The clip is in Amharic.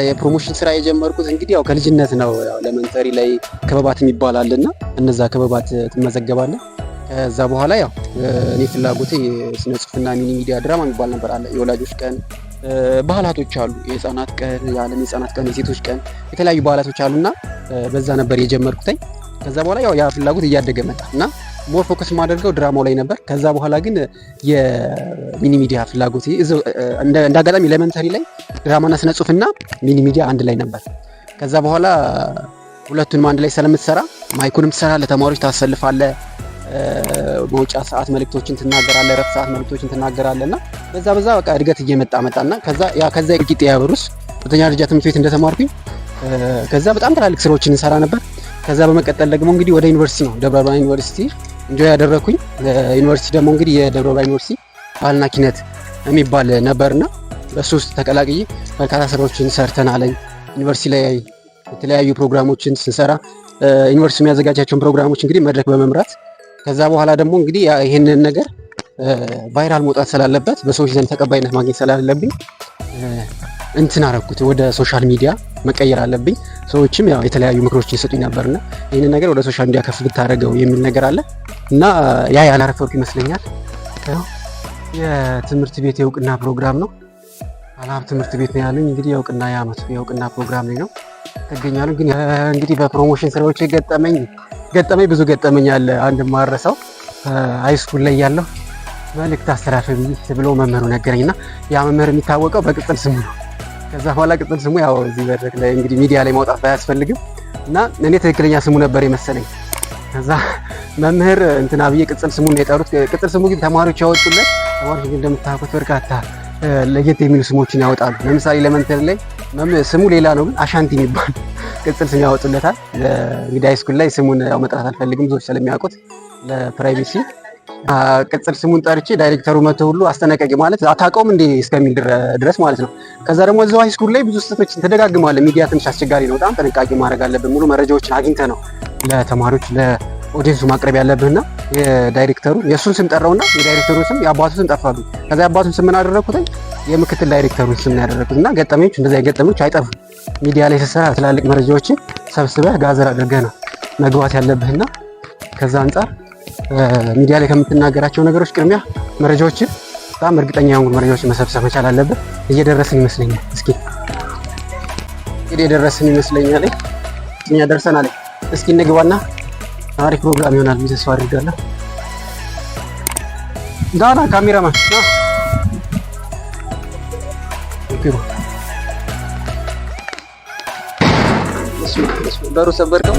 የፕሮሞሽን ስራ የጀመርኩት እንግዲህ ያው ከልጅነት ነው። ያው ኤሌመንተሪ ላይ ክበባት የሚባል አለና እነዛ ክበባት ትመዘገባለህ። ከዛ በኋላ ያው እኔ ፍላጎቴ ስነ ጽሁፍና ሚኒ ሚዲያ ድራማ የሚባል ነበር አለ። የወላጆች ቀን ባህላቶች አሉ፣ የህፃናት ቀን፣ የዓለም የህፃናት ቀን፣ የሴቶች ቀን፣ የተለያዩ ባህላቶች አሉና በዛ ነበር የጀመርኩት። ከዛ በኋላ ያው ያ ፍላጎት እያደገ መጣ እና ሞር ፎከስ ማደርገው ድራማው ላይ ነበር። ከዛ በኋላ ግን የሚኒ ሚዲያ ፍላጎቴ እንደ አጋጣሚ ኤሌመንተሪ ላይ ድራማና ስነ ጽሁፍና ሚኒ ሚዲያ አንድ ላይ ነበር። ከዛ በኋላ ሁለቱንም አንድ ላይ ስለምትሰራ ማይኩንም ትሰራለህ፣ ለተማሪዎች ታሰልፋለህ፣ መውጫ ሰዓት መልእክቶችን ትናገራለህ፣ ረፍት ሰዓት መልእክቶችን ትናገራለህና በዛ በቃ እድገት እየመጣ መጣና ከዛ ቂጤ ያበሩስ ሁለተኛ ደረጃ ትምህርት ቤት እንደተማርኩኝ ከዛ በጣም ትላልቅ ስራዎችን እንሰራ ነበር። ከዛ በመቀጠል ደግሞ እንግዲህ ወደ ዩኒቨርሲቲ ነው ደብረ ብርሃን ዩኒቨርሲቲ እንጆይ ያደረኩኝ። ዩኒቨርሲቲ ደግሞ እንግዲህ የደብረ ብርሃን ዩኒቨርሲቲ ባህልና ኪነት የሚባል ነበርና በሱ ውስጥ ተቀላቅዬ በርካታ ስራዎችን ሰርተናል። ዩኒቨርሲቲ ላይ የተለያዩ ፕሮግራሞችን ስንሰራ ዩኒቨርሲቲ የሚያዘጋጃቸውን ፕሮግራሞች እንግዲህ መድረክ በመምራት ከዛ በኋላ ደግሞ እንግዲህ ይሄንን ነገር ቫይራል መውጣት ስላለበት በሰዎች ዘንድ ተቀባይነት ማግኘት ስላለብኝ እንትን አደረኩት፣ ወደ ሶሻል ሚዲያ መቀየር አለብኝ። ሰዎችም ያው የተለያዩ ምክሮችን ይሰጡኝ ነበርና ይሄንን ነገር ወደ ሶሻል ሚዲያ ከፍ ብታደርገው የሚል ነገር አለ እና ያላረፈርኩ ይመስለኛል። የትምህርት ቤት የእውቅና ፕሮግራም ነው። አላም ትምህርት ቤት ነው ያለኝ። እንግዲህ የእውቅና የዓመቱ የእውቅና ፕሮግራም ላይ ነው ተገኛለሁ። ግን እንግዲህ በፕሮሞሽን ስራዎች ገጠመኝ ብዙ ገጠመኝ አለ። አንድ ማረሳው ሃይ ስኩል ላይ ያለው መልእክት አስተላልፍ ብሎ መምህሩ ነገረኝና ያ መምህር የሚታወቀው በቅጽል ስሙ ነው። ከዛ በኋላ ቅጽል ስሙ ያው እዚህ መድረክ ላይ እንግዲህ ሚዲያ ላይ ማውጣት ባያስፈልግም እና እኔ ትክክለኛ ስሙ ነበር የመሰለኝ። ከዛ መምህር እንትና ብዬ ቅጽል ስሙን የጠሩት። ቅጽል ስሙ ግን ተማሪዎች ያወጡለት። ተማሪዎች ግን እንደምታውቁት በርካታ ለየት የሚሉ ስሞችን ያወጣሉ። ለምሳሌ ኤሌመንተሪ ላይ ስሙ ሌላ ነው፣ ግን አሻንቲ የሚባል ቅጽል ስም ያወጡለታል። እንግዲህ ሃይ ስኩል ላይ ስሙን ያው መጥራት አልፈልግም ብዙዎች ስለሚያውቁት ለፕራይቬሲ ቅጽል ስሙን ጠርቼ ዳይሬክተሩ መቶ ሁሉ አስጠነቀቂ ማለት አታውቀውም እንዴ እስከሚል ድረስ ማለት ነው። ከዛ ደግሞ እዛው ሃይ ስኩል ላይ ብዙ ስህተቶችን ተደጋግመዋል። ሚዲያ ትንሽ አስቸጋሪ ነው፣ በጣም ጥንቃቄ ማድረግ አለብን። ሙሉ መረጃዎችን አግኝተህ ነው ለተማሪዎች ለኦዲየንሱ ማቅረብ ያለብህና የዳይሬክተሩ የእሱን ስም ጠራውና የዳይሬክተሩን ስም የአባቱ ስም ጠፋብኝ። ከዛ የአባቱን ስም ምን አደረኩት? የምክትል ዳይሬክተሩን ስም ነው ያደረኩት። እና ገጠመኞች እንደዚህ ገጠመኞች አይጠፉም። ሚዲያ ላይ ስትሰራ ትላልቅ መረጃዎችን ሰብስበህ ጋዘር አድርገህ ነው መግባት ያለብህና ከዛ አንጻር ሚዲያ ላይ ከምትናገራቸው ነገሮች ቅድሚያ መረጃዎችን በጣም እርግጠኛ የሆኑ መረጃዎችን መሰብሰብ መቻል አለብህ። እየደረስን ይመስለኛል። እስኪ የደረስን ይመስለኛል። እኛ ደርሰናል። እስኪ እንግባና አሪፍ ፕሮግራም ይሆናል ብዬ ተስፋ አድርጋለሁ። ዳና ካሜራማን በሩ ሰበርከው።